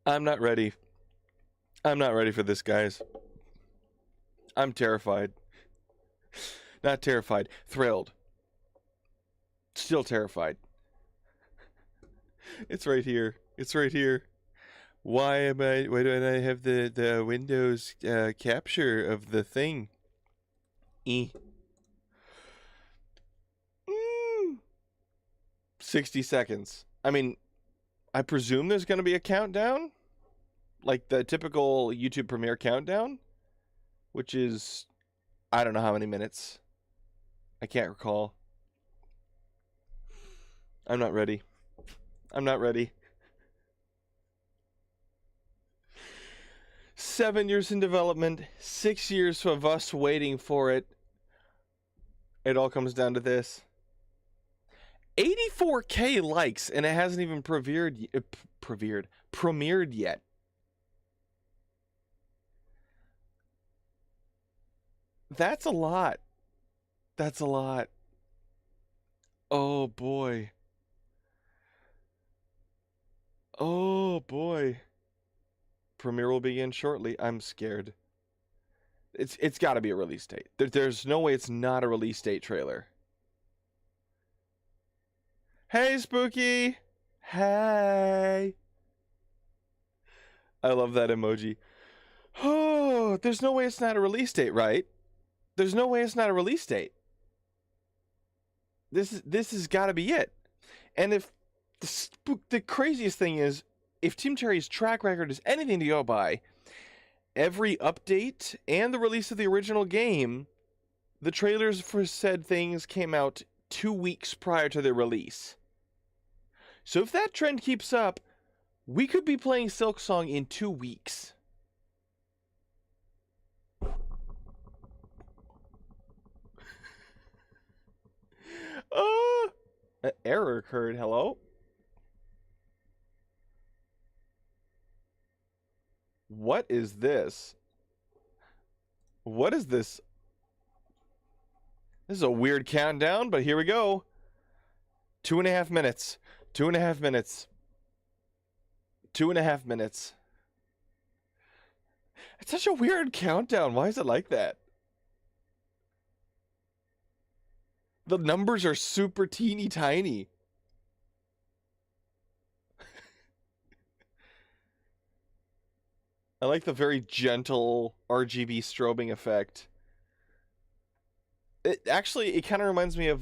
I'm not ready. I'm not ready for this, guys. I'm terrified. Not terrified. Thrilled. Still terrified. It's right here. It's right here. Why don't I have the Windows capture of the thing? 60 seconds. I mean, I presume there's going to be a countdown? Like the typical YouTube Premiere countdown? Which is, I don't know how many minutes. I can't recall. I'm not ready. I'm not ready. 7 years in development, 6 years of us waiting for it. It all comes down to this. 84K likes, and it hasn't even premiered yet. That's a lot. That's a lot. Oh boy. Oh boy. Premiere will begin shortly. I'm scared. It's got to be a release date. There's no way it's not a release date trailer. Hey, Spooky. Hey. I love that emoji. Oh, there's no way it's not a release date, right? There's no way it's not a release date. This has got to be it. And if the craziest thing is, if Team Cherry's track record is anything to go by, every update and the release of the original game, the trailers for said things came out 2 weeks prior to their release. So if that trend keeps up, we could be playing Silksong in 2 weeks. An error occurred. Hello? What is this? What is this? This is a weird countdown, but here we go. 2.5 minutes. 2.5 minutes. 2.5 minutes. It's such a weird countdown. Why is it like that? The numbers are super teeny tiny. I like the very gentle RGB strobing effect. It kind of reminds me of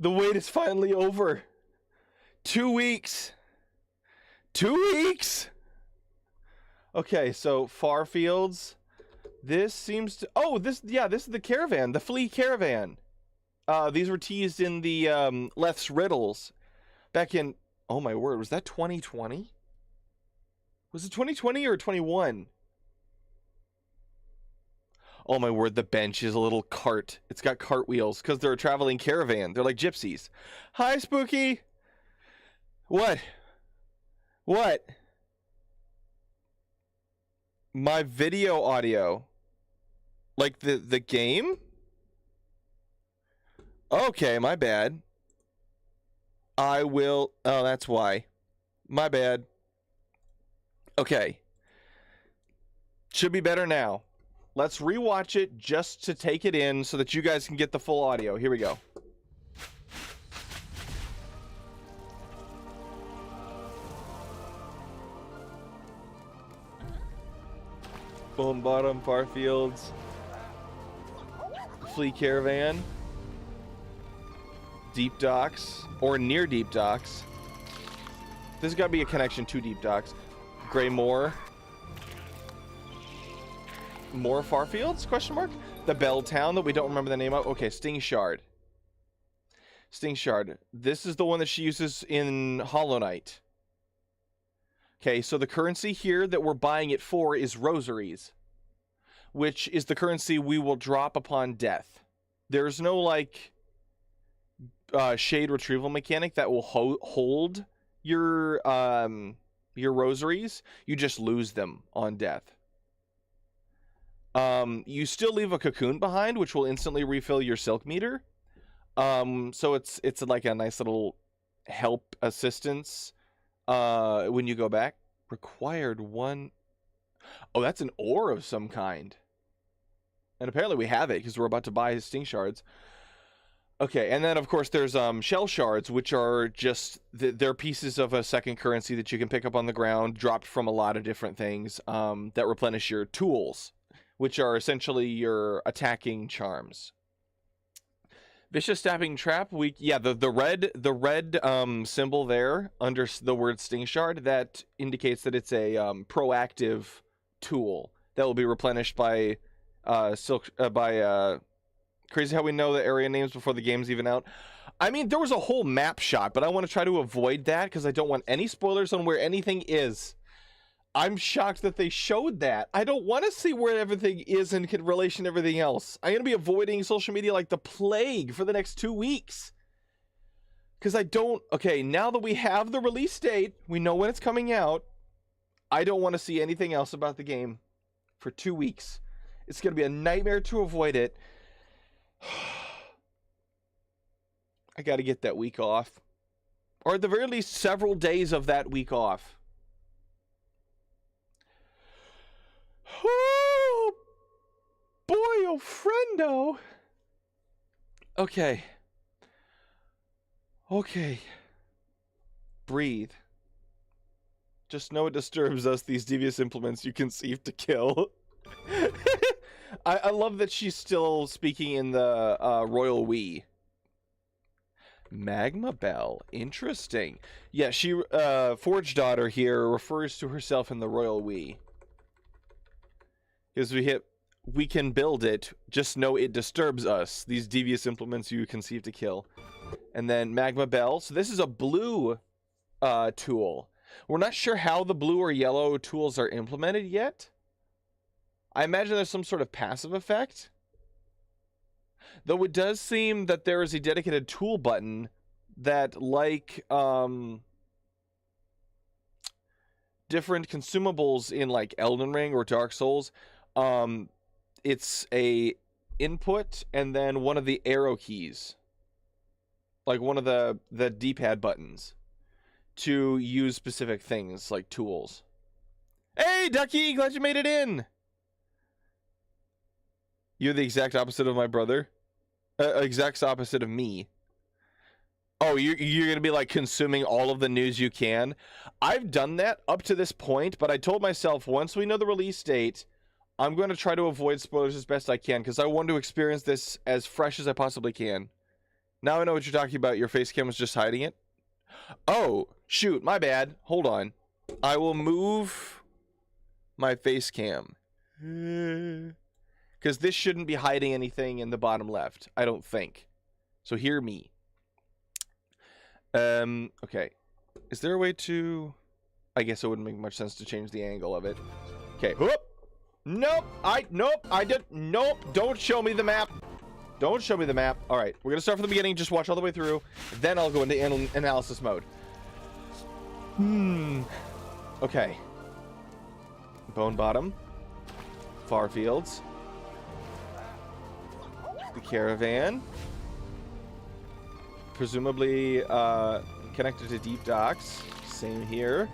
The wait is finally over. 2 weeks. 2 weeks. Okay, so Farfields. This seems to... Oh, this is the caravan, the flea caravan. These were teased in the Leth's Riddles back in... Oh my word, was that 2020? Was it 2020 or 21? Oh my word, the bench is a little cart. It's got cartwheels because they're a traveling caravan. They're like gypsies. Hi, Spooky. What? What? My video audio. Like the game? Okay, my bad. I will... Oh, that's why. My bad. Okay. Should be better now. Let's rewatch it just to take it in so that you guys can get the full audio. Here we go. Bone Bottom, Farfields, Flea Caravan, Deep Docks, or near Deep Docks. There's got to be a connection to Deep Docks. Grey Moor. More Farfields? Question mark. The Bell Town that we don't remember the name of. Okay, Sting Shard. Sting Shard. This is the one that she uses in Hollow Knight. Okay, so the currency here that we're buying it for is rosaries, which is the currency we will drop upon death. There's no, like, shade retrieval mechanic that will hold your rosaries. You just lose them on death. You still leave a cocoon behind, which will instantly refill your silk meter. So it's like a nice little help assistance when you go back. Required one. Oh, that's an ore of some kind. And apparently we have it because we're about to buy his Sting Shards. Okay, and then of course there's shell shards, which are just they're pieces of a second currency that you can pick up on the ground, dropped from a lot of different things that replenish your tools, which are essentially your attacking charms. Vicious Stabbing Trap. The red symbol there under the word Sting Shard, that indicates that it's a proactive tool that will be replenished by crazy how we know the area names before the game's even out. I mean, there was a whole map shot, but I want to try to avoid that because I don't want any spoilers on where anything is. I'm shocked that they showed that. I don't want to see where everything is in relation to everything else. I'm going to be avoiding social media like the plague for the next 2 weeks. Because I don't... Okay, now that we have the release date, we know when it's coming out, I don't want to see anything else about the game for 2 weeks. It's going to be a nightmare to avoid it. I got to get that week off. Or at the very least, several days of that week off. Oh, boy, oh, friendo. Okay. Okay. Breathe. Just know it disturbs us, these devious implements you conceive to kill. I love that she's still speaking in the royal we. Magma Bell. Interesting. Yeah, she, Forge Daughter here refers to herself in the royal we. Because we can build it, just know it disturbs us, these devious implements you conceive to kill. And then Magma Bell. So this is a blue tool. We're not sure how the blue or yellow tools are implemented yet. I imagine there's some sort of passive effect. Though it does seem that there is a dedicated tool button that, like different consumables in like Elden Ring or Dark Souls, it's a input and then one of the arrow keys, like one of the D-pad buttons, to use specific things like tools. Hey, Ducky, glad you made it in. You're the exact opposite of my brother. Exact opposite of me. Oh, you're going to be like consuming all of the news you can. I've done that up to this point, but I told myself once we know the release date, I'm going to try to avoid spoilers as best I can because I want to experience this as fresh as I possibly can. Now I know what you're talking about. Your face cam was just hiding it. Oh, shoot. My bad. Hold on. I will move my face cam. Because this shouldn't be hiding anything in the bottom left. I don't think. So hear me. Okay. Is there a way to... I guess it wouldn't make much sense to change the angle of it. Okay. Whoop. Nope. Nope. Don't show me the map. Don't show me the map. All right. We're going to start from the beginning. Just watch all the way through. Then I'll go into analysis mode. Okay. Bone Bottom. Farfields. The Caravan. Presumably connected to Deep Docks. Same here.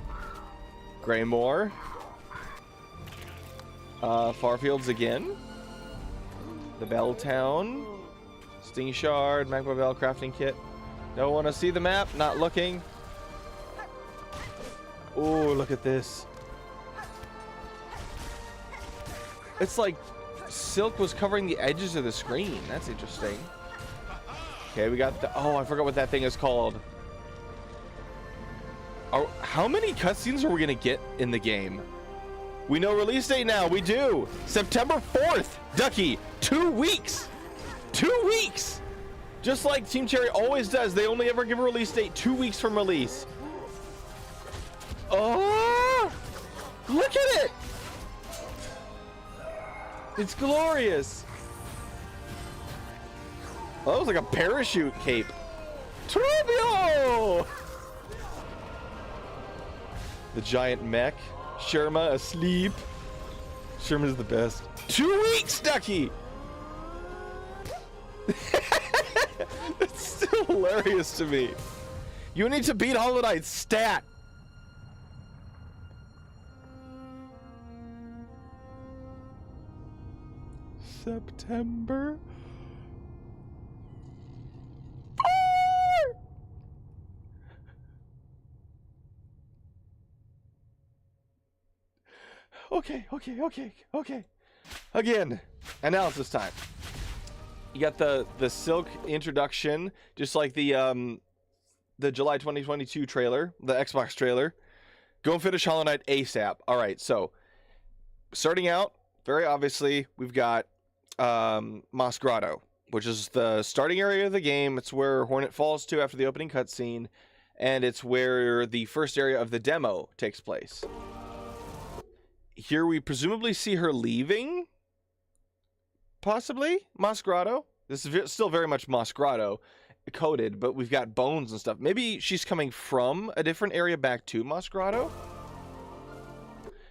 Greymore. Farfields again. The Belltown. Sting Shard. Magma Bell crafting kit. Don't want to see the map. Not looking. Oh, look at this. It's like Silk was covering the edges of the screen. That's interesting. Okay, we got the... Oh, I forgot what that thing is called. How many cutscenes are we going to get in the game? We know release date now. We do. September 4th. Ducky. 2 weeks. 2 weeks. Just like Team Cherry always does. They only ever give a release date 2 weeks from release. Oh! Look at it. It's glorious. Oh, that was like a parachute cape. Turbio! The giant mech. Sherma asleep. Sherma's the best. 2 weeks, Ducky! That's still hilarious to me. You need to beat Hollow Knight's stat. September. Okay. Again, analysis time. You got the Silk introduction, just like the July 2022 trailer, the Xbox trailer. Go and finish Hollow Knight ASAP. All right, so starting out, very obviously, we've got Mos Grotto, which is the starting area of the game. It's where Hornet falls to after the opening cutscene, and it's where the first area of the demo takes place. Here we presumably see her leaving, possibly, Mos Grotto. This is still very much Mos Grotto coded, but we've got bones and stuff. Maybe she's coming from a different area back to Mos Grotto.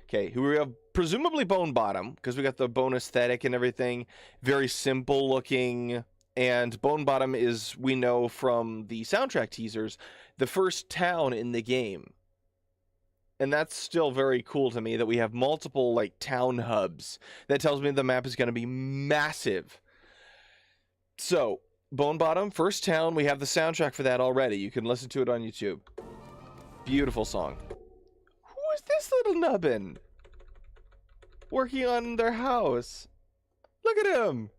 Okay, here we have presumably Bone Bottom, because we got the bone aesthetic and everything. Very simple looking, and Bone Bottom is, we know from the soundtrack teasers, the first town in the game. And that's still very cool to me that we have multiple like town hubs. That tells me the map is going to be massive. So, Bone Bottom, first town. We have the soundtrack for that already. You can listen to it on YouTube. Beautiful song. Who is this little nubbin? Working on their house. Look at him.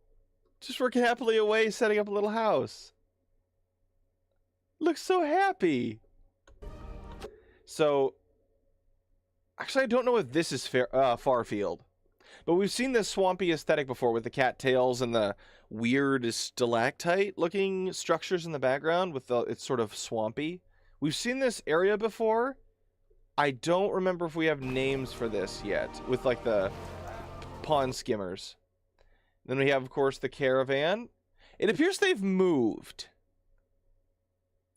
Just working happily away, setting up a little house. Looks so happy. So... Actually, I don't know if this is Farfield, but we've seen this swampy aesthetic before with the cattails and the weird stalactite-looking structures in the background with it's sort of swampy. We've seen this area before. I don't remember if we have names for this yet, with like the pond skimmers. Then we have, of course, the caravan. It appears they've moved.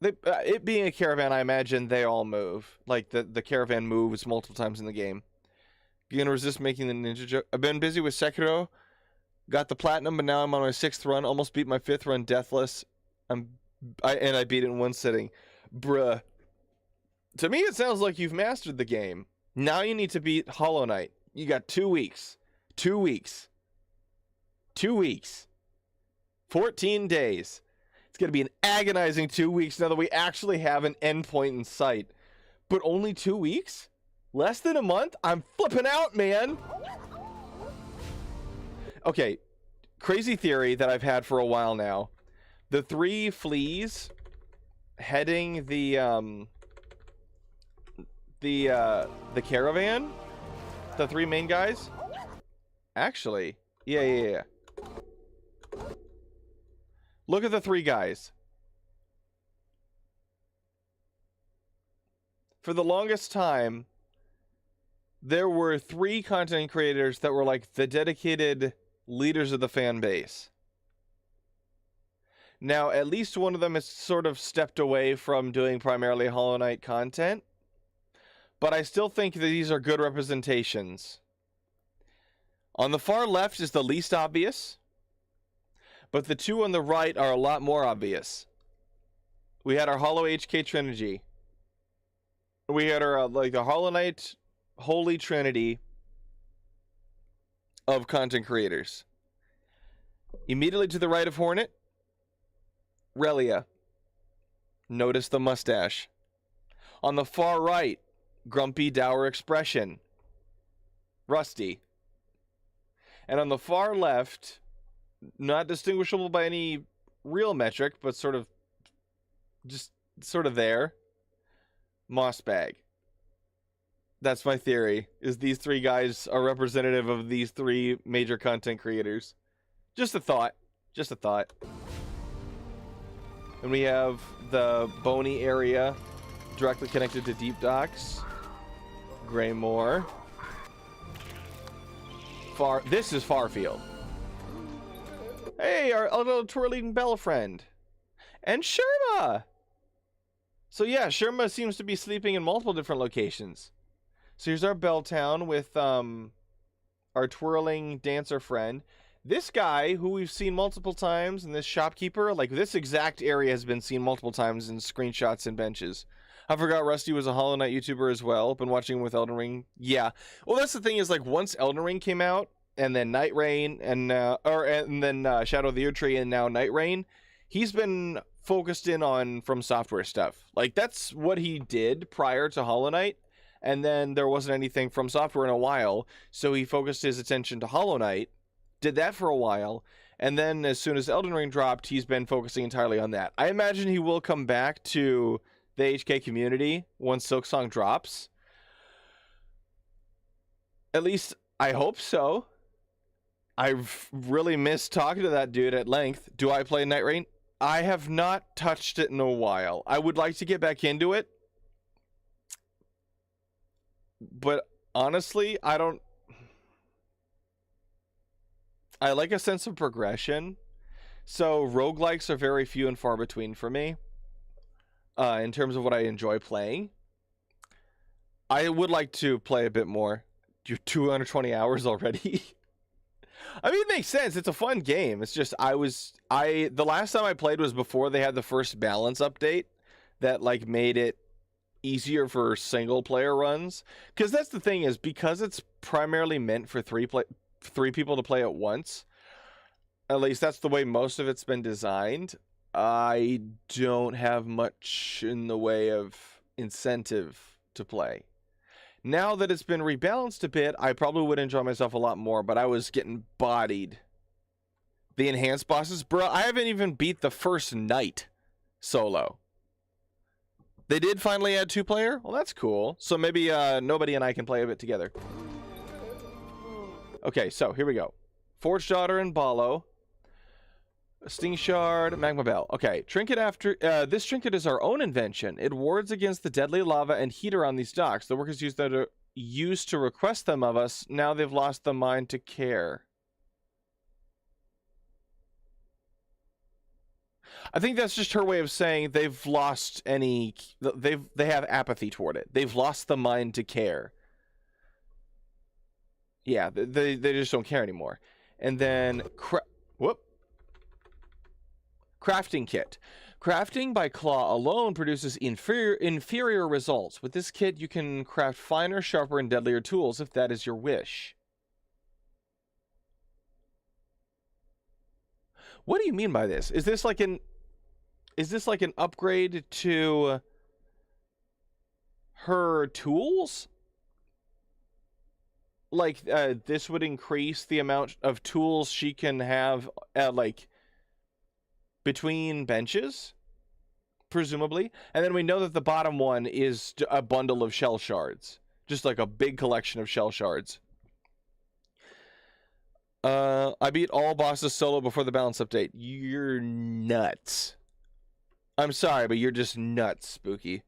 It being a caravan, I imagine they all move. Like, the caravan moves multiple times in the game. You gonna resist making the ninja joke? I've been busy with Sekiro. Got the platinum, but now I'm on my 6th run. Almost beat my 5th run deathless. And I beat it in one sitting. Bruh. To me, it sounds like you've mastered the game. Now you need to beat Hollow Knight. You got 2 weeks. 2 weeks. 2 weeks. 14 days. It's going to be an agonizing 2 weeks now that we actually have an endpoint in sight. But only 2 weeks? Less than a month? I'm flipping out, man. Okay, crazy theory that I've had for a while now. The three fleas heading the caravan, the three main guys. Actually, yeah. Look at the three guys. For the longest time, there were three content creators that were like the dedicated leaders of the fan base. Now, at least one of them has sort of stepped away from doing primarily Hollow Knight content, but I still think that these are good representations. On the far left is the least obvious, but the two on the right are a lot more obvious. We had our Hollow HK Trinity. We had our the Hollow Knight Holy Trinity of content creators. Immediately to the right of Hornet, Relia. Notice the mustache. On the far right, grumpy, dour expression, Rusty. And on the far left, not distinguishable by any real metric, but sort of there, Mossbag. That's my theory, is these three guys are representative of these three major content creators. Just a thought. And we have the bony area directly connected to Deep Docks. Greymoor. This is Farfield. Hey, our little twirling bell friend. And Sherma! So yeah, Sherma seems to be sleeping in multiple different locations. So here's our bell town with our twirling dancer friend. This guy, who we've seen multiple times, and this shopkeeper, like this exact area has been seen multiple times in screenshots and benches. I forgot Rusty was a Hollow Knight YouTuber as well. Been watching him with Elden Ring. Yeah. Well, that's the thing is, like, once Elden Ring came out, and then Night Rain, and then Shadow of the Erdtree, and now Night Rain, he's been focused in on From Software stuff. Like, that's what he did prior to Hollow Knight, and then there wasn't anything From Software in a while, so he focused his attention to Hollow Knight, did that for a while, and then as soon as Elden Ring dropped, he's been focusing entirely on that. I imagine he will come back to the HK community once Silksong drops. At least, I hope so. I've really missed talking to that dude at length. Do I play Night Rain? I have not touched it in a while. I would like to get back into it. But honestly, I like a sense of progression. So roguelikes are very few and far between for me. In terms of what I enjoy playing. I would like to play a bit more. You're 220 hours already. I mean, it makes sense. It's a fun game. It's just the last time I played was before they had the first balance update that like made it easier for single player runs. Because that's the thing is, because it's primarily meant for three people to play at once. At least that's the way most of it's been designed. I don't have much in the way of incentive to play. Now that it's been rebalanced a bit, I probably would enjoy myself a lot more, but I was getting bodied. The enhanced bosses, bro, I haven't even beat the first night solo. They did finally add 2-player? Well, that's cool. So maybe nobody and I can play a bit together. Okay, so here we go. Forge Daughter and Balo. Sting Shard, Magma Bell. Okay, trinket after... this trinket is our own invention. It wards against the deadly lava and heat around these docks. The workers used to request them of us. Now they've lost the mind to care. I think that's just her way of saying they've lost any... They have apathy toward it. They've lost the mind to care. Yeah, they just don't care anymore. And then... Crafting kit. Crafting by claw alone produces inferior results. With this kit, you can craft finer, sharper, and deadlier tools if that is your wish. What do you mean by this? Is this like an upgrade to her tools? Like this would increase the amount of tools she can have, like between benches, presumably. And then we know that the bottom one is a bundle of shell shards. Just like a big collection of shell shards. I beat all bosses solo before the balance update. You're nuts. I'm sorry, but you're just nuts, Spooky.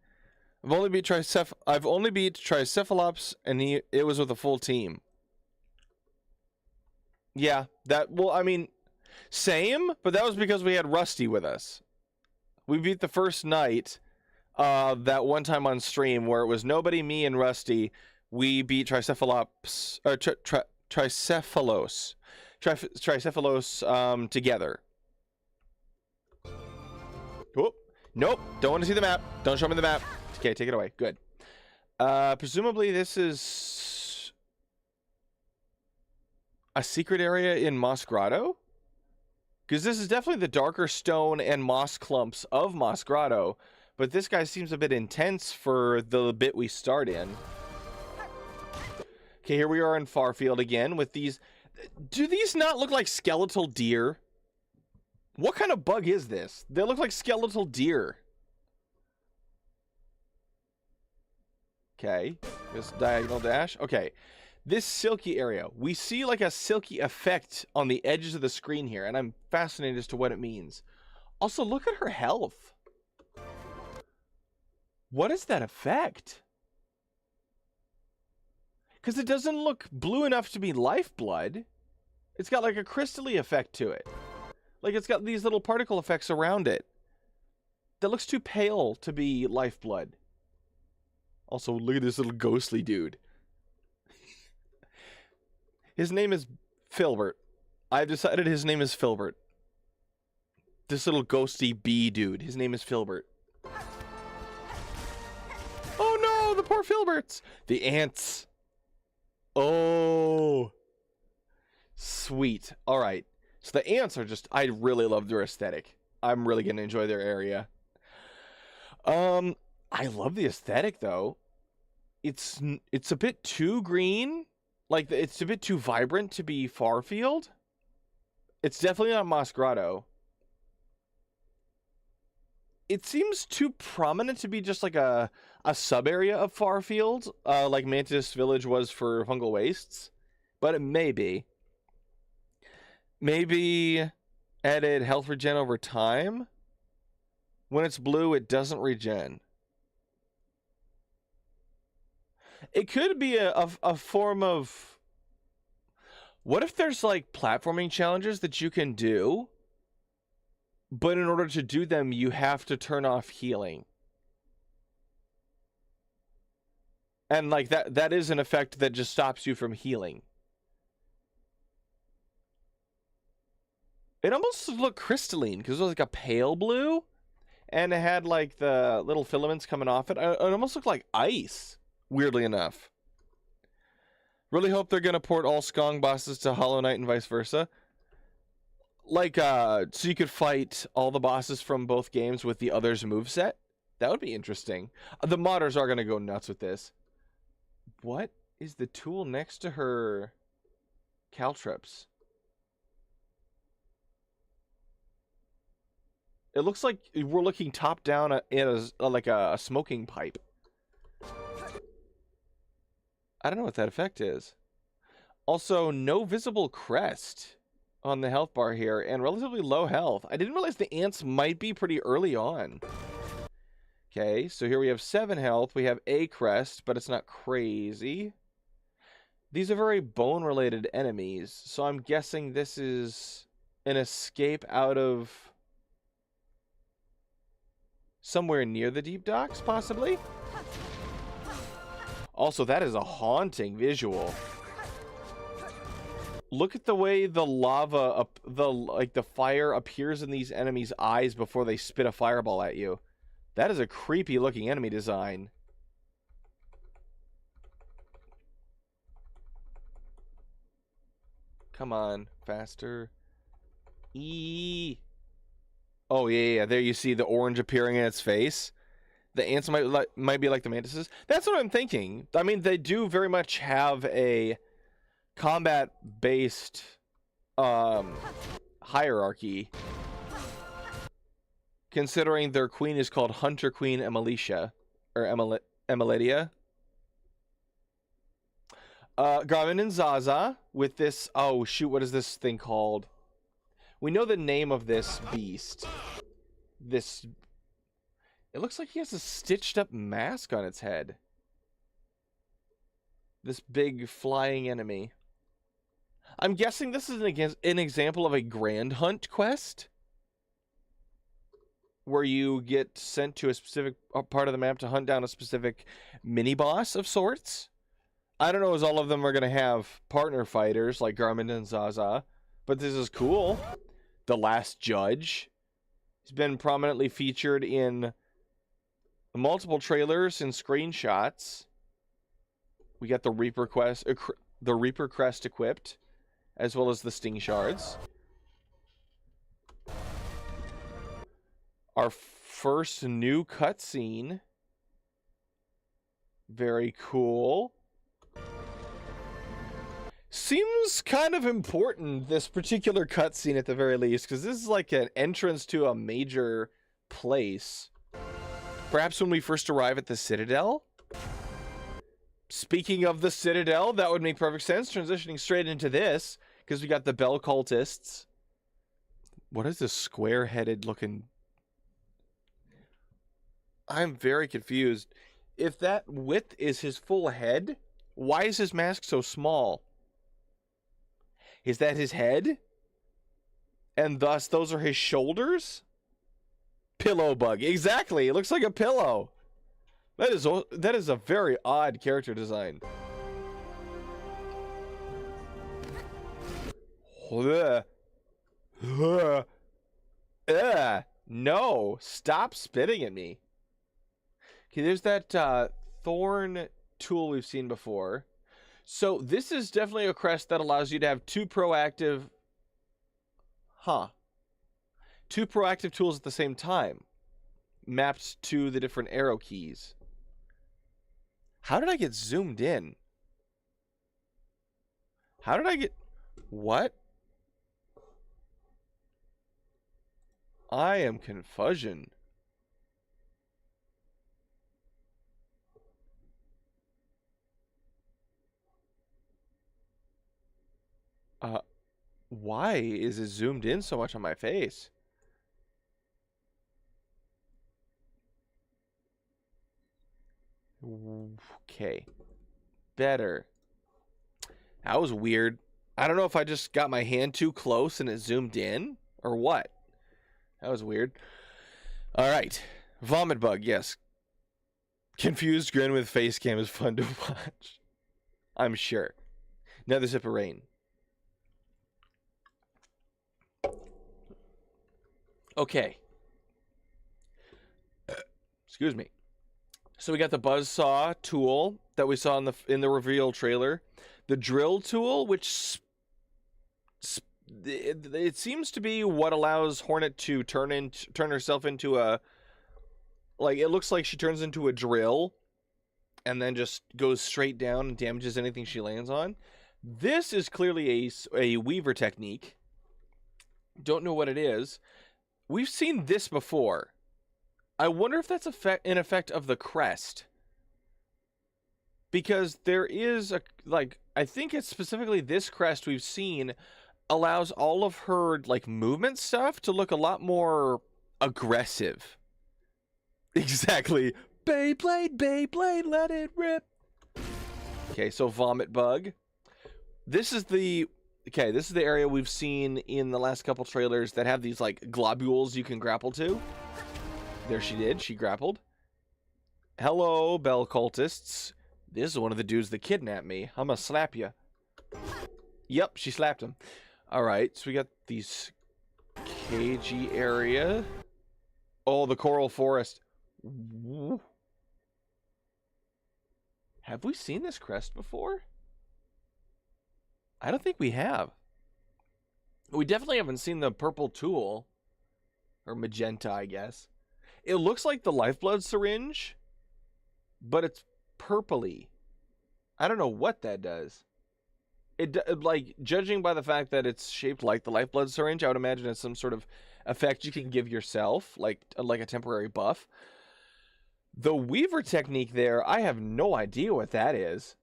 I've only beat Tricephalops, and it was with a full team. Yeah, I mean, same, but that was because we had Rusty with us. We beat the first night, that one time on stream where it was nobody, me, and Rusty. We beat Tricephalops, or Tricephalos together. Whoop. Nope, don't want to see the map. Don't show me the map. Okay, take it away. Good. Presumably this is a secret area in Moss Grotto? Because this is definitely the darker stone and moss clumps of Moss Grotto, but this guy seems a bit intense for the bit we start in. Okay, here we are in Farfield again with these. Do these not look like skeletal deer? What kind of bug is this? They look like skeletal deer. Okay, this diagonal dash. Okay, this silky area. We see like a silky effect on the edges of the screen here, and I'm fascinated as to what it means. Also, look at her health. What is that effect? Because it doesn't look blue enough to be lifeblood. It's got like a crystally effect to it. Like it's got these little particle effects around it. That looks too pale to be lifeblood. Also, look at this little ghostly dude. His name is Filbert. I've decided his name is Filbert. This little ghosty bee dude. His name is Filbert. Oh no, the poor Filberts. The ants. Oh. Sweet. All right. So the ants are just, I really love their aesthetic. I'm really going to enjoy their area. I love the aesthetic though. It's a bit too green. Like it's a bit too vibrant to be Farfield. It's definitely not Moss Grotto. It seems too prominent to be just like a sub area of Farfield, like Mantis Village was for Fungal Wastes, but it may be. Maybe added health regen over time. When it's blue, it doesn't regen. It could be a form of... What if there's like platforming challenges that you can do, but in order to do them, you have to turn off healing? And like that is an effect that just stops you from healing. It almost looked crystalline because it was like a pale blue, and it had like the little filaments coming off it. It almost looked like ice, weirdly enough. Really hope they're gonna port all Skong bosses to Hollow Knight and vice versa. Like, so you could fight all the bosses from both games with the other's moveset. That would be interesting. The modders are gonna go nuts with this. What is the tool next to her caltrops? It looks like we're looking top down at like a smoking pipe. I don't know what that effect is. Also, no visible crest on the health bar here, and relatively low health. I didn't realize the ants might be pretty early on. Okay, so here we have 7 health. We have a crest, but it's not crazy. These are very bone-related enemies, so I'm guessing this is an escape out of somewhere near the deep docks, possibly? Also, that is a haunting visual. Look at the way the lava, the fire appears in these enemies' eyes before they spit a fireball at you. That is a creepy looking enemy design. Come on, faster. Oh yeah, there you see the orange appearing in its face. The ants might be like the mantises. That's what I'm thinking. I mean, they do very much have a combat-based hierarchy. considering their queen is called Hunter Queen Emilicia, or Emilidia. Garmin and Zaza with this. Oh shoot, what is this thing called? We know the name of this beast. This. It looks like he has a stitched up mask on its head. This big flying enemy. I'm guessing this is an example of a Grand Hunt quest, where you get sent to a specific part of the map to hunt down a specific mini-boss of sorts. I don't know as all of them are going to have partner fighters like Garmin and Zaza, but this is cool. The Last Judge. He's been prominently featured in multiple trailers and screenshots. We got the Reaper Crest equipped, as well as the Sting Shards. Our first new cutscene. Very cool. Seems kind of important, this particular cutscene at the very least, because this is like an entrance to a major place. Perhaps when we first arrive at the Citadel? Speaking of the Citadel, that would make perfect sense, transitioning straight into this, because we got the Bell Cultists. What is this square-headed looking... I'm very confused. If that width is his full head, why is his mask so small? Is that his head? And thus, those are his shoulders? Pillow bug. Exactly. It looks like a pillow. That is a very odd character design. No. Stop spitting at me. Okay, there's that thorn tool we've seen before. So this is definitely a crest that allows you to have two proactive tools at the same time, mapped to the different arrow keys. How did I get zoomed in? How did I get... What? I am confusion. Why is it zoomed in so much on my face? Okay. Better. That was weird. I don't know if I just got my hand too close and it zoomed in, or what. That was weird. Alright. Vomit bug, yes. Confused grin with face cam is fun to watch. I'm sure. Another sip of rain. Okay. Excuse me. So we got the buzzsaw tool that we saw in the reveal trailer. The drill tool, which it seems to be what allows Hornet to turn herself into a... Like, it looks like she turns into a drill and then just goes straight down and damages anything she lands on. This is clearly a weaver technique. Don't know what it is. We've seen this before. I wonder if that's an effect of the crest. Because there is a... Like, I think it's specifically this crest we've seen allows all of her, like, movement stuff to look a lot more aggressive. Exactly. Beyblade, let it rip. Okay, so Vomit Bug. This is the area we've seen in the last couple trailers that have these, like, globules you can grapple to. There she did. She grappled. Hello, Bell Cultists. This is one of the dudes that kidnapped me. I'm gonna slap you. Yep, she slapped him. Alright, so we got these cagey area. Oh, the coral forest. Have we seen this crest before? I don't think we have. We definitely haven't seen the purple tool. Or magenta, I guess. It looks like the lifeblood syringe, but it's purpley. I don't know what that does. Like, judging by the fact that it's shaped like the lifeblood syringe, I would imagine it's some sort of effect you can give yourself, like a temporary buff. The Weaver technique there, I have no idea what that is.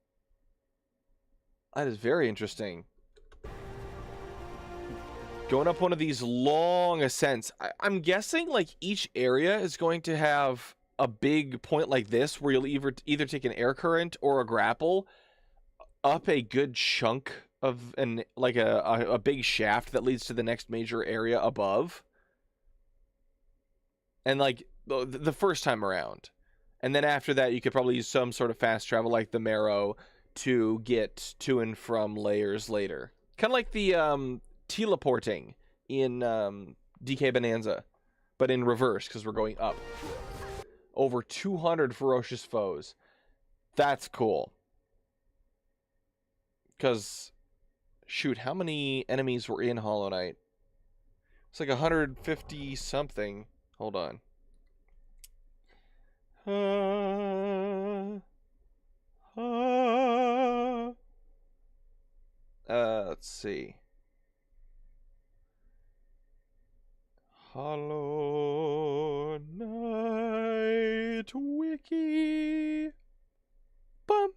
That is very interesting. Going up one of these long ascents. I'm guessing like each area is going to have a big point like this where you'll either take an air current or a grapple up a good chunk of a big shaft that leads to the next major area above. And like the first time around. And then after that, you could probably use some sort of fast travel like the Marrow to get to and from layers later. Kind of like the teleporting in DK Bonanza, but in reverse because we're going up. Over 200 ferocious foes. That's cool. Because, shoot, how many enemies were in Hollow Knight? It's like 150 something. Hold on. Let's see. Hollow Knight Wiki. Bum.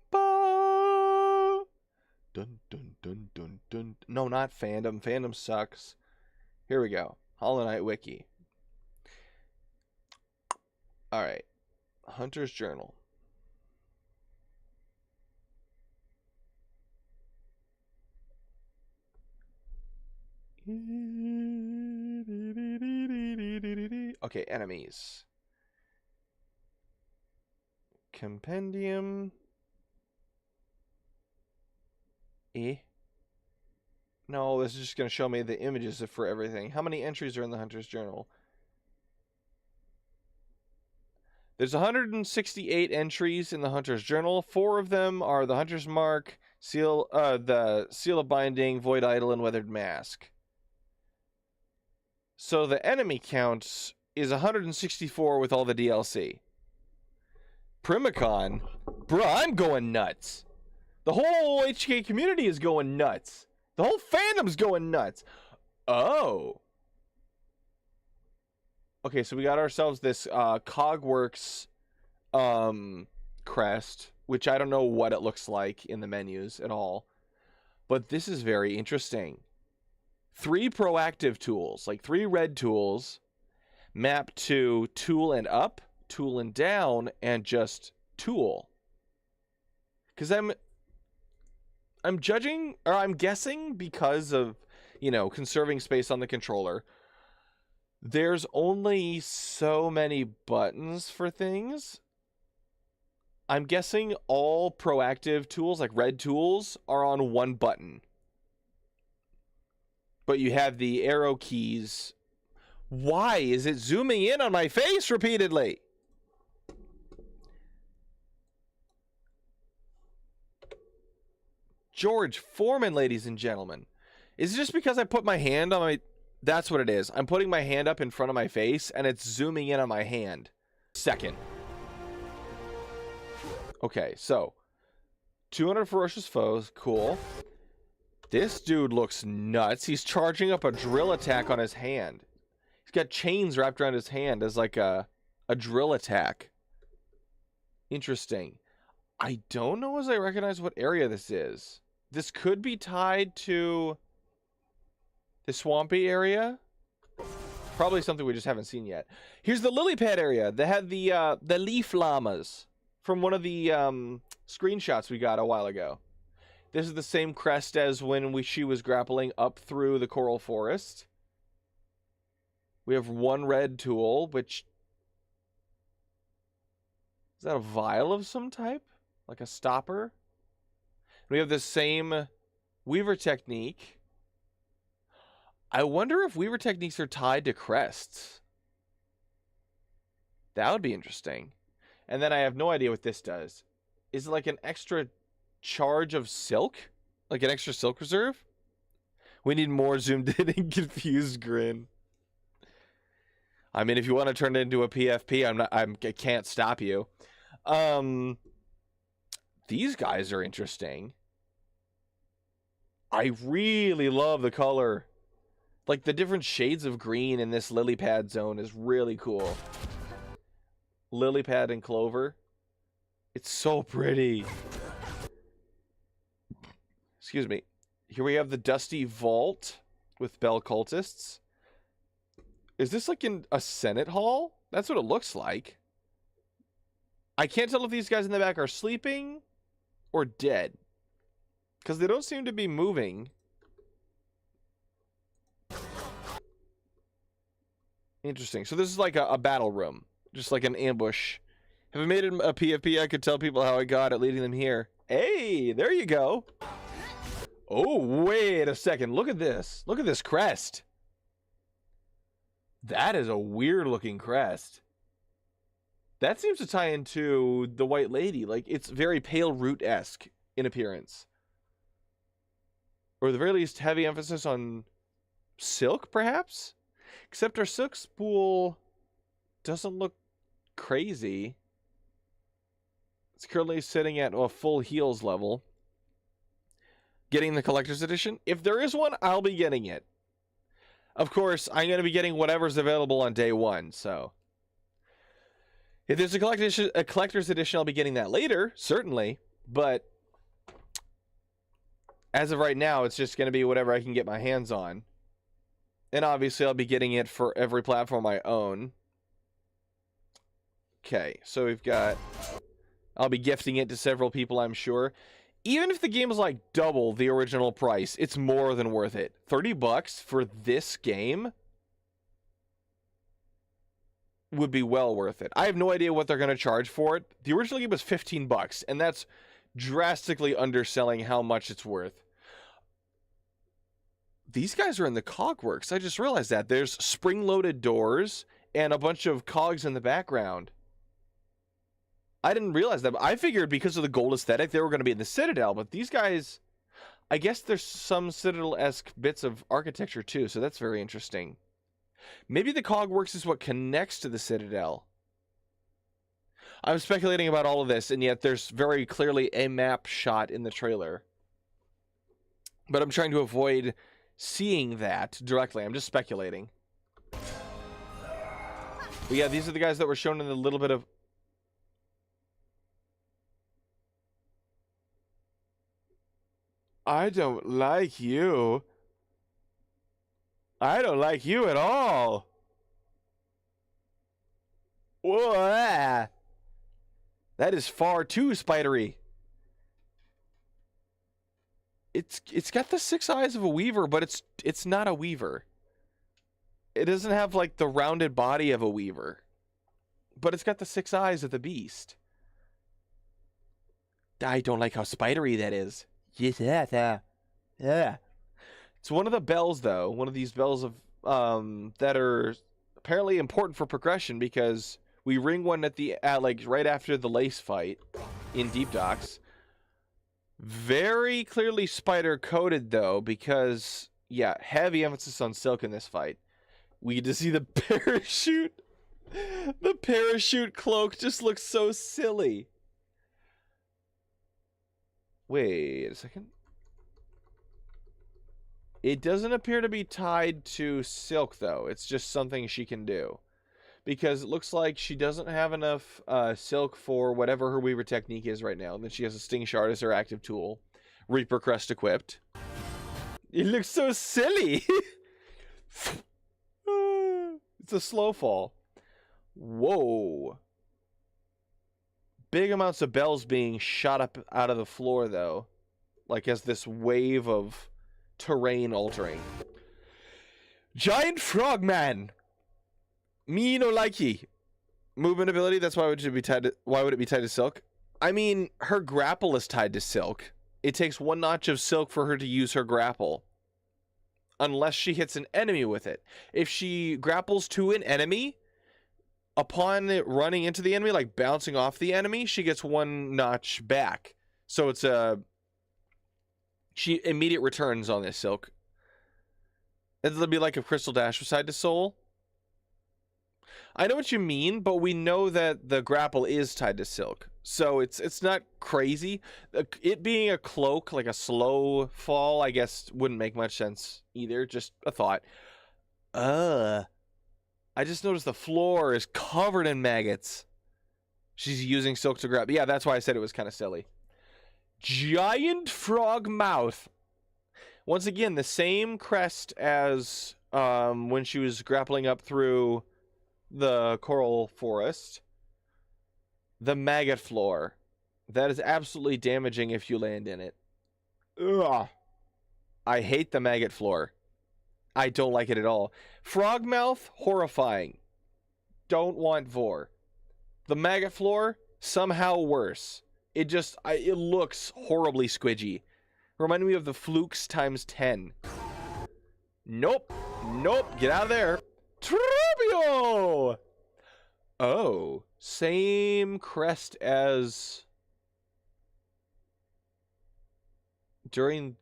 Dun dun dun dun dun. No, not fandom. Fandom sucks. Here we go. Hollow Knight Wiki. All right. Hunter's Journal. Okay, enemies. Compendium. No, this is just going to show me the images for everything. How many entries are in the Hunter's Journal? There's 168 entries in the Hunter's Journal. 4 of them are the Hunter's Mark, the Seal of Binding, Void Idol, and Weathered Mask. So the enemy count is 164 with all the DLC. Primicon? Bruh, I'm going nuts. The whole HK community is going nuts. The whole fandom's going nuts. Oh. Okay, so we got ourselves this Cogworks crest, which I don't know what it looks like in the menus at all. But this is very interesting. 3 proactive tools, like 3 red tools, map to tool and up, tool and down, and just tool. Because I'm judging, or I'm guessing because of, conserving space on the controller, there's only so many buttons for things. I'm guessing all proactive tools, like red tools, are on 1 button. But you have the arrow keys. Why is it zooming in on my face repeatedly? George Foreman, ladies and gentlemen. Is it just because I put my hand on my... That's what it is. I'm putting my hand up in front of my face, and it's zooming in on my hand. Second. Okay, so 200 ferocious foes. Cool. This dude looks nuts. He's charging up a drill attack on his hand. He's got chains wrapped around his hand as like a drill attack. Interesting. I don't know as I recognize what area this is. This could be tied to the swampy area. Probably something we just haven't seen yet. Here's the lily pad area. They had the leaf llamas from one of the screenshots we got a while ago. This is the same crest as when she was grappling up through the coral forest. We have 1 red tool, which... Is that a vial of some type? Like a stopper? We have the same Weaver technique. I wonder if Weaver techniques are tied to crests. That would be interesting. And then I have no idea what this does. Is it like an extra charge of silk? Like an extra silk reserve? We need more zoomed in and confused grin. I mean, if you want to turn it into a PFP, I can't stop you. These guys are interesting. I really love the color. Like, the different shades of green in this lily pad zone is really cool. Lily pad and clover. It's so pretty. Excuse me. Here we have the dusty vault with bell cultists. Is this like in a Senate hall? That's what it looks like. I can't tell if these guys in the back are sleeping or dead, because they don't seem to be moving. Interesting. So this is like a battle room, just like an ambush. If I made it a PvP, I could tell people how I got it, leading them here. Hey, there you go. Oh, wait a second. Look at this. Look at this crest. That is a weird looking crest. That seems to tie into the White Lady. Like, it's very Pale Root-esque in appearance. Or at the very least, heavy emphasis on silk, perhaps? Except our silk spool doesn't look crazy. It's currently sitting at a full heals level. Getting the collector's edition? If there is one, I'll be getting it. Of course, I'm going to be getting whatever's available on day one, so. If there's a collector's edition, I'll be getting that later, certainly. But as of right now, it's just going to be whatever I can get my hands on. And obviously, I'll be getting it for every platform I own. Okay, so we've got... I'll be gifting it to several people, I'm sure. Even if the game is like double the original price, it's more than worth it. $30 for this game would be well worth it. I have no idea what they're going to charge for it. The original game was $15, and that's drastically underselling how much it's worth. These guys are in the cogworks. I just realized that. There's spring-loaded doors and a bunch of cogs in the background. I didn't realize that. I figured because of the gold aesthetic, they were going to be in the Citadel, but these guys, I guess there's some Citadel-esque bits of architecture too, so that's very interesting. Maybe the cogworks is what connects to the Citadel. I'm speculating about all of this, and yet there's very clearly a map shot in the trailer. But I'm trying to avoid seeing that directly. I'm just speculating. But yeah, these are the guys that were shown in a little bit of... I don't like you. I don't like you at all. Whoa. That is far too spidery. It's got the 6 eyes of a weaver, but it's not a weaver. It doesn't have like the rounded body of a weaver. But it's got the 6 eyes of the beast. I don't like how spidery that is. Yeah. It's one of the bells, though. One of these bells of that are apparently important for progression, because we ring one at like right after the lace fight in Deep Docks. Very clearly spider coated, though, because yeah, heavy emphasis on silk in this fight. We get to see the parachute. The parachute cloak just looks so silly. Wait a second. It doesn't appear to be tied to silk, though. It's just something she can do. Because it looks like she doesn't have enough silk for whatever her Weaver technique is right now. And then she has a Sting Shard as her active tool. Reaper Crest equipped. It looks so silly! It's a slow fall. Whoa. Big amounts of bells being shot up out of the floor, though. Like as this wave of terrain altering. Giant Frogman! Me no likey. Movement ability, that's why would it be tied to silk? I mean, her grapple is tied to silk. It takes 1 notch of silk for her to use her grapple. Unless she hits an enemy with it. If she grapples to an enemy, upon it running into the enemy, like bouncing off the enemy, she gets 1 notch back. So it's she immediate returns on this silk. It'll be like if Crystal Dash was tied to soul. I know what you mean, but we know that the grapple is tied to silk. So it's not crazy. It being a cloak, like a slow fall, I guess wouldn't make much sense either. Just a thought. I just noticed the floor is covered in maggots. She's using silk to grab. Yeah, that's why I said it was kind of silly. Giant frog mouth. Once again, the same crest as when she was grappling up through the coral forest. The maggot floor. That is absolutely damaging if you land in it. Ugh. I hate the maggot floor. I don't like it at all. Frog mouth, horrifying. Don't want Vor. The maggot floor, somehow worse. It looks horribly squidgy. Reminded me of the flukes times 10. Nope. Nope. Get out of there. Trubio! Oh. Same crest as during,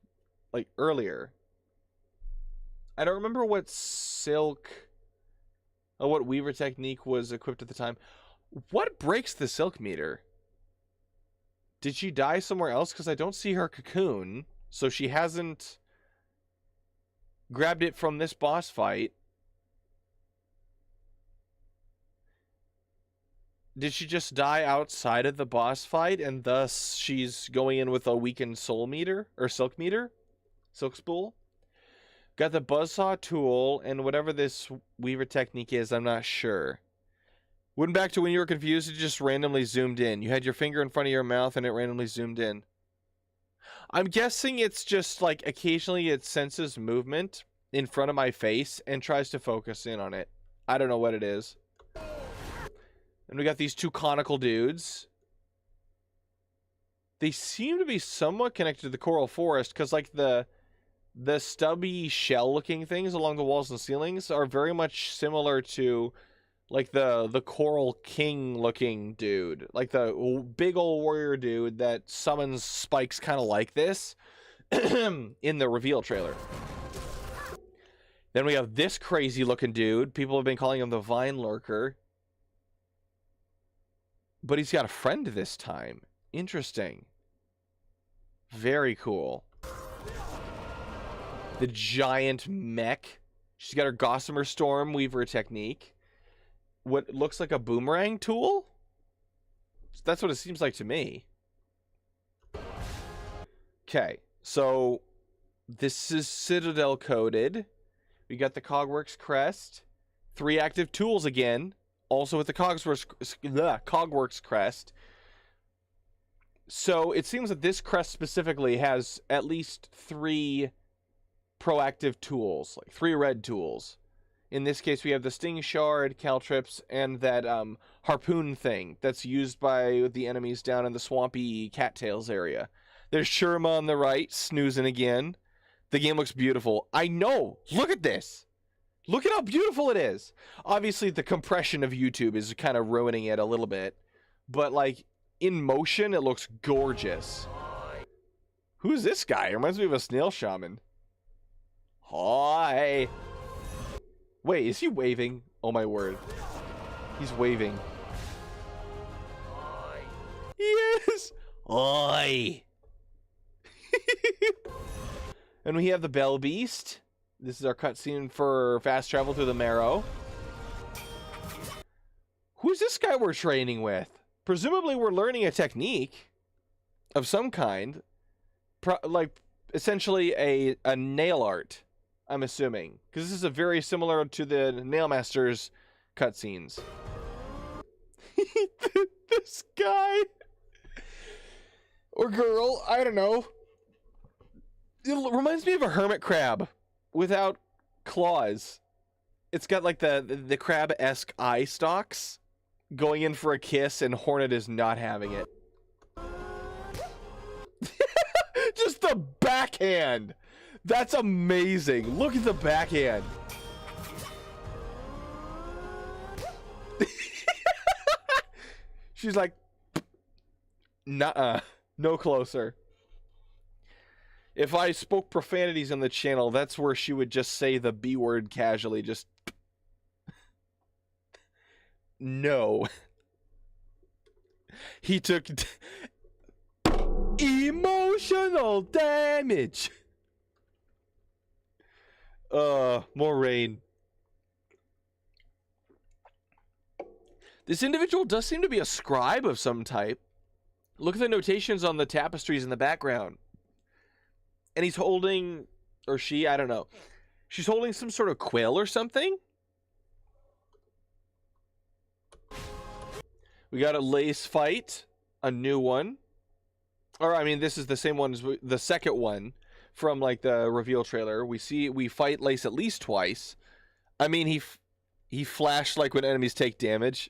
like, earlier. I don't remember what what Weaver technique was equipped at the time. What breaks the silk meter? Did she die somewhere else? Because I don't see her cocoon. So she hasn't grabbed it from this boss fight. Did she just die outside of the boss fight and thus she's going in with a weakened soul meter? Or silk meter? Silk spool? Got the buzzsaw tool and whatever this Weaver technique is, I'm not sure. Went back to when you were confused, it just randomly zoomed in. You had your finger in front of your mouth and it randomly zoomed in. I'm guessing it's just like occasionally it senses movement in front of my face and tries to focus in on it. I don't know what it is. And we got these two conical dudes. They seem to be somewhat connected to the coral forest because like the stubby shell looking things along the walls and ceilings are very much similar to like the coral king looking dude, like the big old warrior dude that summons spikes kind of like this in the reveal trailer. Then we have this crazy looking dude. People have been calling him the Vine Lurker. But he's got a friend this time. Interesting. Very cool. The giant mech. She's got her Gossamer Storm Weaver technique. What looks like a boomerang tool? That's what it seems like to me. Okay, so this is Citadel coded. We got the Cogworks crest. 3 active tools again. Also with the Cogworks crest. So it seems that this crest specifically has at least 3 proactive tools, like 3 red tools. In this case, we have the Sting Shard, Caltrips, and that harpoon thing that's used by the enemies down in the swampy cattails area. There's Shurima on the right, snoozing again. The game looks beautiful. I know! Look at this! Look at how beautiful it is! Obviously, the compression of YouTube is kind of ruining it a little bit. But, like, in motion, it looks gorgeous. Who's this guy? It reminds me of a snail shaman. Hi! Wait, is he waving? Oh my word. He's waving. Yes! Oi! And we have the Bell Beast. This is our cutscene for fast travel through the Marrow. Who's this guy we're training with? Presumably we're learning a technique of some kind. Like, essentially a nail art. I'm assuming. Because this is a very similar to the Nailmaster's cutscenes. This guy. Or girl. I don't know. It reminds me of a hermit crab. Without claws. It's got like the crab-esque eye stalks. Going in for a kiss and Hornet is not having it. Just the backhand. That's amazing. Look at the backhand. She's like, nuh-uh. No closer. If I spoke profanities on the channel, that's where she would just say the B word casually. Just... No. He took... emotional damage. More rain. This individual does seem to be a scribe of some type. Look at the notations on the tapestries in the background. And he's holding, or she, I don't know. She's holding some sort of quill or something. We got a lace fight, a new one. Or, I mean, this is the same one as the second one from, like, the reveal trailer. We fight Lace at least twice. I mean, he flashed, like, when enemies take damage.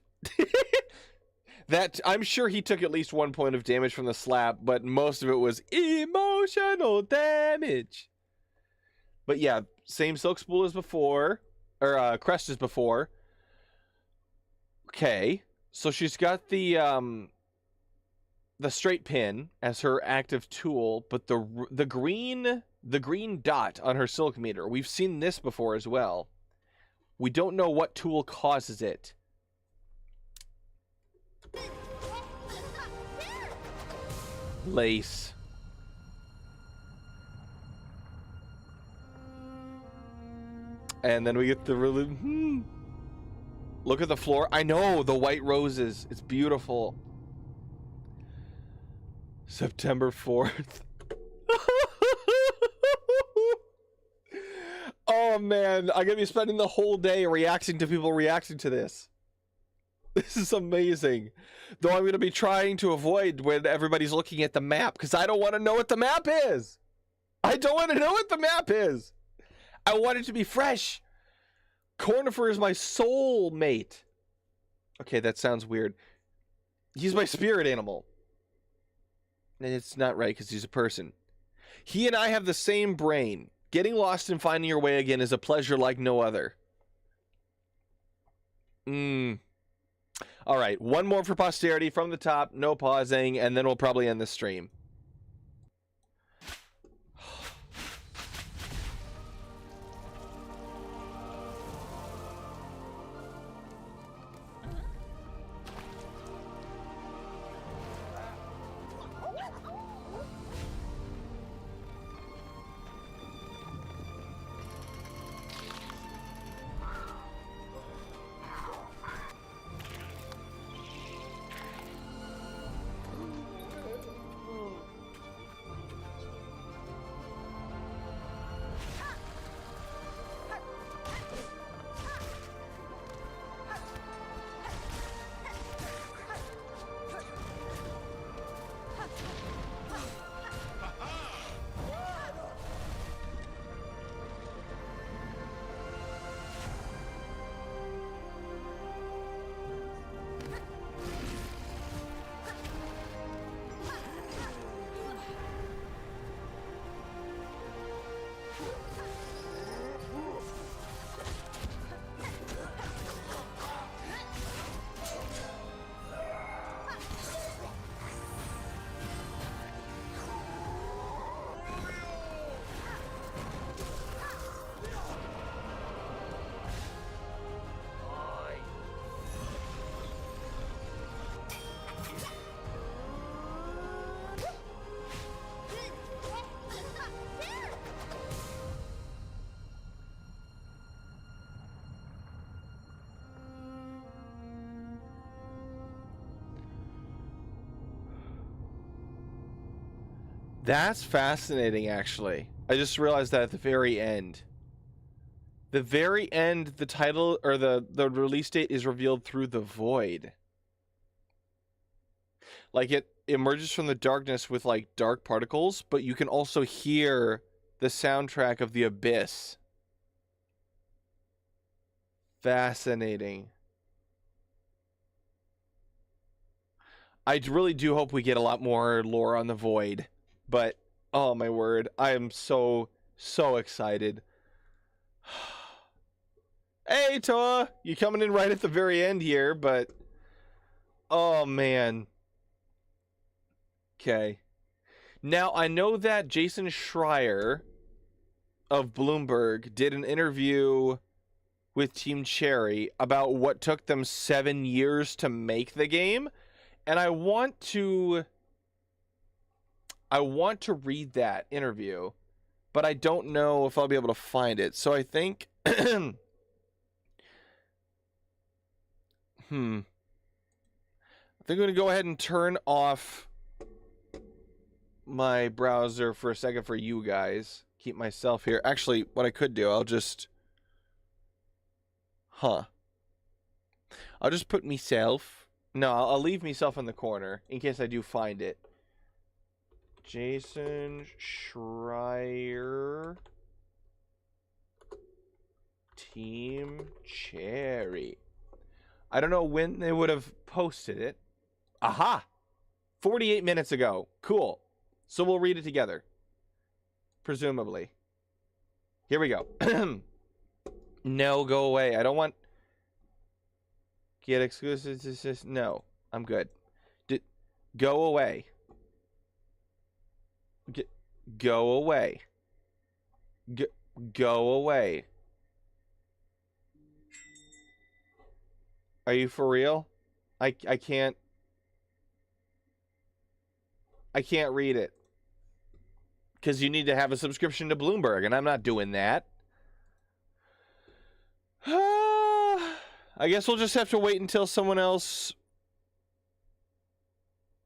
That, I'm sure he took at least 1 point of damage from the slap, but most of it was emotional damage. But yeah, same silk spool as before, or crest as before. Okay, so she's got the straight pin as her active tool, but the green dot on her silk meter, we've seen this before as well. We don't know what tool causes it. Lace. And then we get the really... Look at the floor. I know, the white roses. It's beautiful. September 4th. Oh, man. I'm going to be spending the whole day reacting to people reacting to this. This is amazing. Though I'm going to be trying to avoid when everybody's looking at the map, because I don't want to know what the map is. I don't want to know what the map is. I want it to be fresh. Cornifer is my soul mate. Okay, that sounds weird. He's my spirit animal. And it's not right because he's a person. He and I have the same brain. Getting lost and finding your way again is a pleasure like no other. All right, one more for posterity from the top, no pausing, and then we'll probably end the stream. That's fascinating, actually. I just realized that at the very end. The very end, the title, or the release date is revealed through the void. Like, it emerges from the darkness with, like, dark particles, but you can also hear the soundtrack of the abyss. Fascinating. I really do hope we get a lot more lore on the void. But, oh my word, I am so excited. Hey, Toa! You coming in right at the very end here, but... Oh, man. Okay. Now, I know that Jason Schreier of Bloomberg did an interview with Team Cherry about what took them 7 years to make the game. And I want to read that interview, but I don't know if I'll be able to find it. So I think, I'm going to go ahead and turn off my browser for a second for you guys. Keep myself here. Actually, what I could do, I'll just... I'll just put myself... No, I'll leave myself in the corner in case I do find it. Jason Schreier... Team Cherry. I don't know when they would have posted it. Aha! 48 minutes ago. Cool. So we'll read it together. Presumably. Here we go. No, go away. I don't want... Get exclusive... No, I'm good. Go away. Go away. Go away. Are you for real? I can't read it. Because you need to have a subscription to Bloomberg, and I'm not doing that. I guess we'll just have to wait until someone else...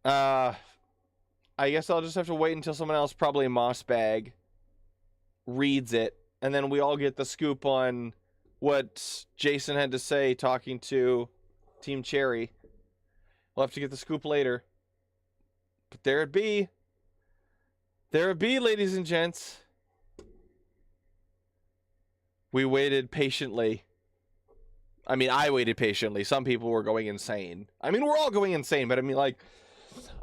I guess I'll just have to wait until someone else, probably Mossbag, reads it, and then we all get the scoop on what Jason had to say talking to Team Cherry. We'll have to get the scoop later. But there it be. There it be, ladies and gents. We waited patiently. I mean, I waited patiently. Some people were going insane. I mean, we're all going insane, but I mean, like,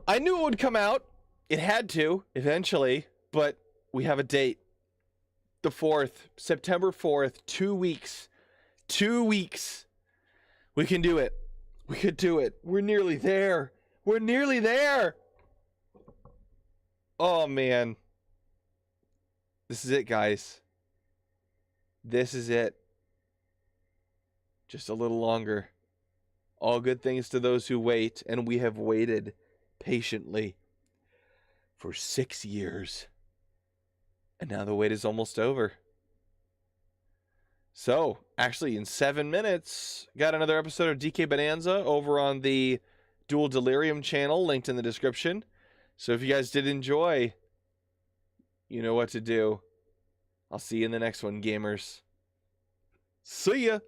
I knew it would come out. It had to, eventually, but we have a date. The 4th, September 4th, 2 weeks. 2 weeks. We can do it. We could do it. We're nearly there. We're nearly there. Oh, man. This is it, guys. This is it. Just a little longer. All good things to those who wait, and we have waited patiently for 6 years. And now the wait is almost over. So, actually, in 7 minutes, got another episode of DK Bonanza over on the Dual Delirium channel, linked in the description. So if you guys did enjoy, you know what to do. I'll see you in the next one, gamers. See ya!